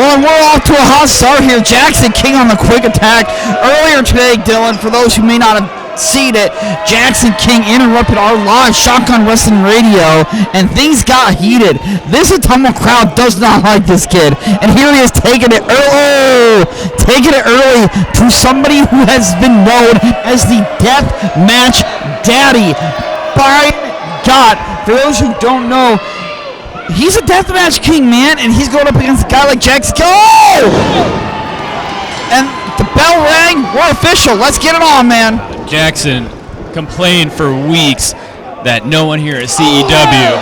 Well, we're off to a hot start here. Jaxon King on the quick attack. Earlier today, Dylan, for those who may not have seen it, Jaxon King interrupted our live Shotgun Wrestling Radio, and things got heated. This Ottumwa crowd does not like this kid, and here he is taking it early to somebody who has been known as the Death Match Daddy. By God, for those who don't know, he's a deathmatch king, man, and he's going up against a guy like Jaxon King. Oh! And the bell rang. We're official. Let's get it on, man. Jaxon complained for weeks that no one here at CEW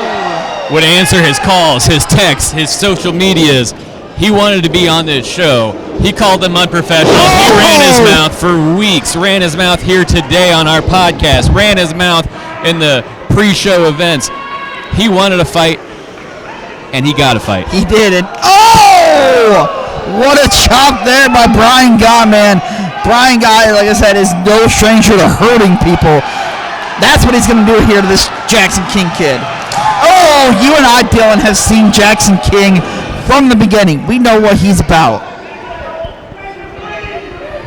would answer his calls, his texts, his social medias. He wanted to be on this show. He called them unprofessional. He ran his mouth for weeks. Ran his mouth here today on our podcast. Ran his mouth in the pre-show events. He wanted a fight. And he got a fight. He did it. Oh! What a chop there by Brian Gott, man. Brian Gott, like I said, is no stranger to hurting people. That's what he's going to do here to this Jaxon King kid. Oh, you and I, Dylan, have seen Jaxon King from the beginning. We know what he's about.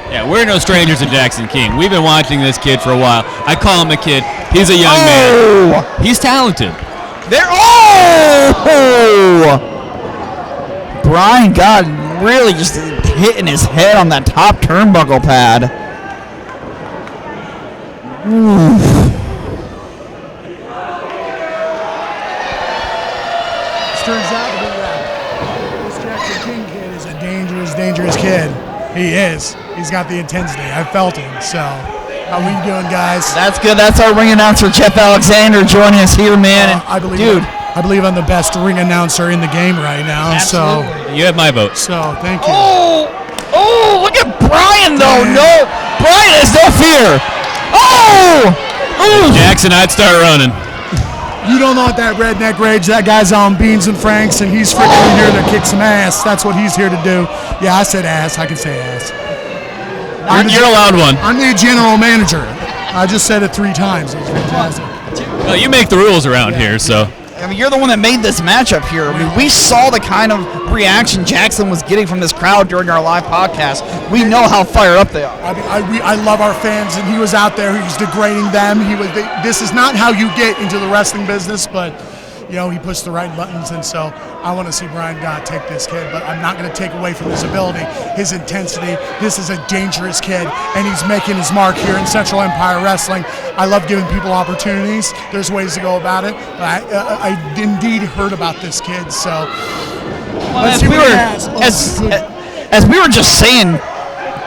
Yeah, we're no strangers to Jaxon King. We've been watching this kid for a while. I call him a kid. He's a young man. He's talented. Brian Gott really just hitting his head on that top turnbuckle pad. Oof. This turns out to be that this Jaxon King kid is a dangerous kid. He is. He's got the intensity. I felt him. So, how we doing, guys? That's good. That's our ring announcer, Jeff Alexander, joining us here, man. And I believe I'm the best ring announcer in the game right now. Absolutely. So you have my vote. So thank you. Oh, look at Brian though. No, Brian has no fear. Oh, Jaxon, I'd start running. You don't know what that redneck rage. That guy's on Beans and Franks, and he's freaking here to kick some ass. That's what he's here to do. Yeah, I said ass. I can say ass. You're allowed one. I'm the general manager. I just said it 3 times. It was fantastic. Well, you make the rules around here, so. I mean, you're the one that made this matchup here. I mean, we saw the kind of reaction Jaxon was getting from this crowd during our live podcast. We know how fired up they are. I love our fans, and he was out there. He was degrading them. This is not how you get into the wrestling business, but you know, he pushed the right buttons, and so I want to see Brian Gott take this kid, but I'm not going to take away from his ability, his intensity. This is a dangerous kid, and he's making his mark here in Central Empire Wrestling. I love giving people opportunities. There's ways to go about it, but I indeed heard about this kid, so let's see what he has. As we were just saying,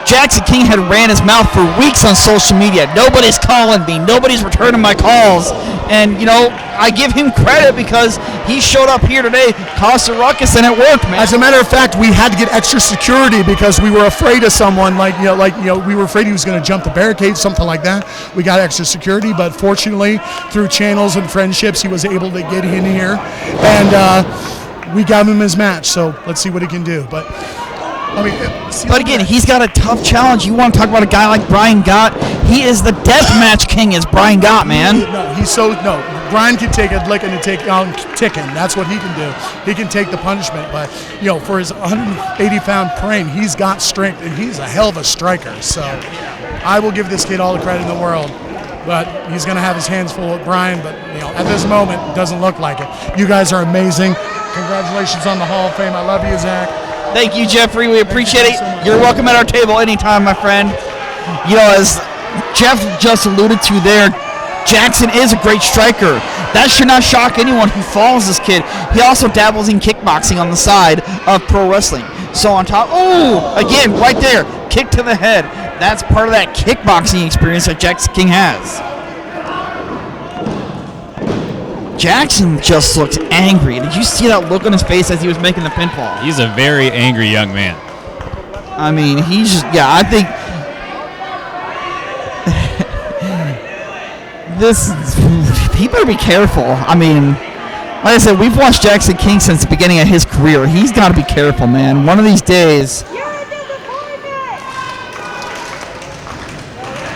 Jaxon King had ran his mouth for weeks on social media. Nobody's calling me. Nobody's returning my calls. And, you know, I give him credit because he showed up here today, caused a ruckus, and it worked, man. As a matter of fact, we had to get extra security because we were afraid of someone, we were afraid he was going to jump the barricade, something like that. We got extra security, but fortunately, through channels and friendships, he was able to get in here. And we got him his match, so let's see what he can do. But again, he's got a tough challenge. You want to talk about a guy like Brian Gott? He is the deathmatch king, is Brian Gott, man. Brian can take a licking and take on ticking. That's what he can do. He can take the punishment, but for his 180-pound frame, he's got strength, and he's a hell of a striker. So I will give this kid all the credit in the world. But he's going to have his hands full with Brian, but at this moment, it doesn't look like it. You guys are amazing. Congratulations on the Hall of Fame. I love you, Zach. Thank you, Jeffrey. We appreciate it. You're welcome at our table anytime, my friend. As Jeff just alluded to there, Jaxon is a great striker. That should not shock anyone who follows this kid. He also dabbles in kickboxing on the side of pro wrestling. So on top, again, right there, kick to the head. That's part of that kickboxing experience that Jaxon King has. Jaxon just looks angry. Did you see that look on his face as he was making the pinfall? He's a very angry young man. I mean, I think he better be careful. I mean, like I said, we've watched Jaxon King since the beginning of his career. He's got to be careful, man. One of these days.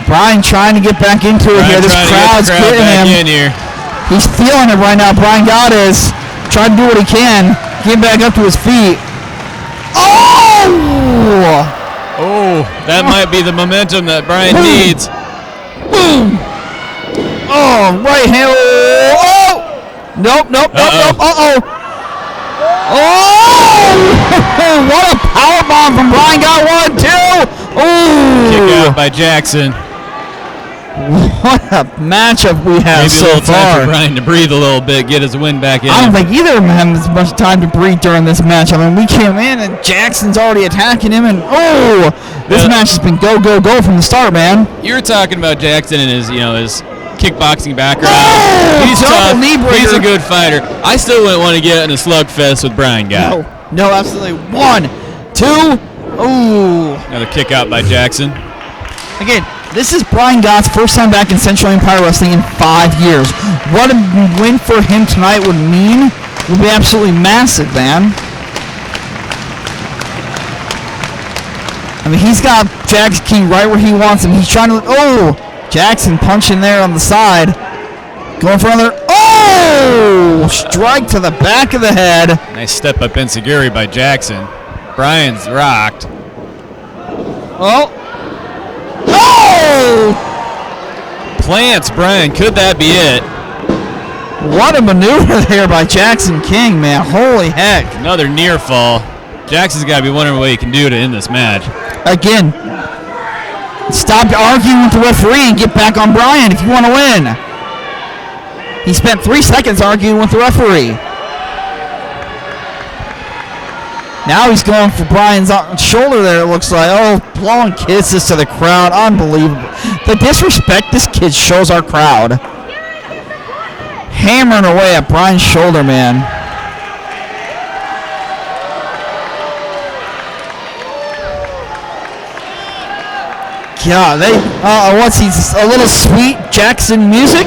Brian trying to get back into it here. This crowd's getting him. He's feeling it right now. Brian Gott is trying to do what he can, get back up to his feet. Oh! That might be the momentum that Bryan needs. Boom! Oh, right hand. Oh! Nope. Uh-oh. Oh! What a powerbomb from Bryan. Got 1, 2. Oh! Kick out by Jaxon. What a matchup we have Maybe so a little time far. for Bryan to breathe a little bit, get his wind back in. I don't think either of them have as much time to breathe during this match. I mean, we came in and Jackson's already attacking him, and this match has been go from the start, man. You were talking about Jaxon and his kickboxing background. Oh, He's tough. knee breaker. He's a good fighter. I still wouldn't want to get in a slugfest with Bryan Gott. No, absolutely. 1, 2. Ooh. Another kick out by Jaxon. Again, this is Bryan Gott's first time back in Central Empire Wrestling in 5 years. What a win for him tonight would be absolutely massive, man. I mean, he's got Jax King right where he wants him. He's trying to... Oh! Jaxon punching there on the side. Going for another... Oh! Strike to the back of the head. Nice step up enziguri by Jaxon. Bryan's rocked. Oh! Oh! Plants Bryan. Could that be it? What a maneuver there by Jaxon King, man. Holy heck. Another near fall. Jackson's got to be wondering what he can do to end this match. Again, stop arguing with the referee and get back on Bryan if you want to win. He spent 3 seconds arguing with the referee. Now he's going for Bryan's shoulder there, it looks like. Oh, blowing kisses to the crowd. Unbelievable. The disrespect this kid shows our crowd. Hammering away at Bryan's shoulder, man. Yeah, what's he, a little sweet Jaxon music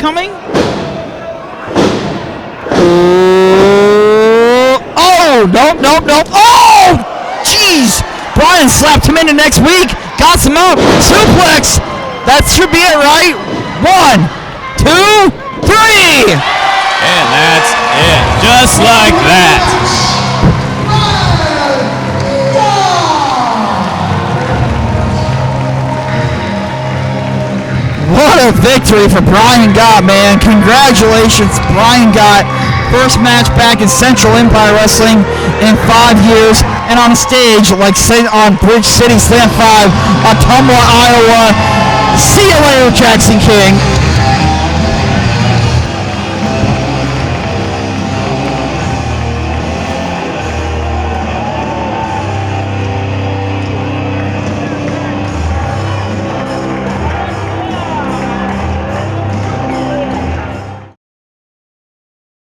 coming? Oh, nope. Oh, jeez. Bryan slapped him into next week. Got some up. Suplex. That should be it, right? 1, 2, 3. And that's it. Just like that. What a victory for Bryan Gott, man. Congratulations, Bryan Gott. First match back in Central Empire Wrestling in 5 years. And on a stage like on Bridge City Slam 5, Ottumwa, Iowa. See you later, Jaxon King.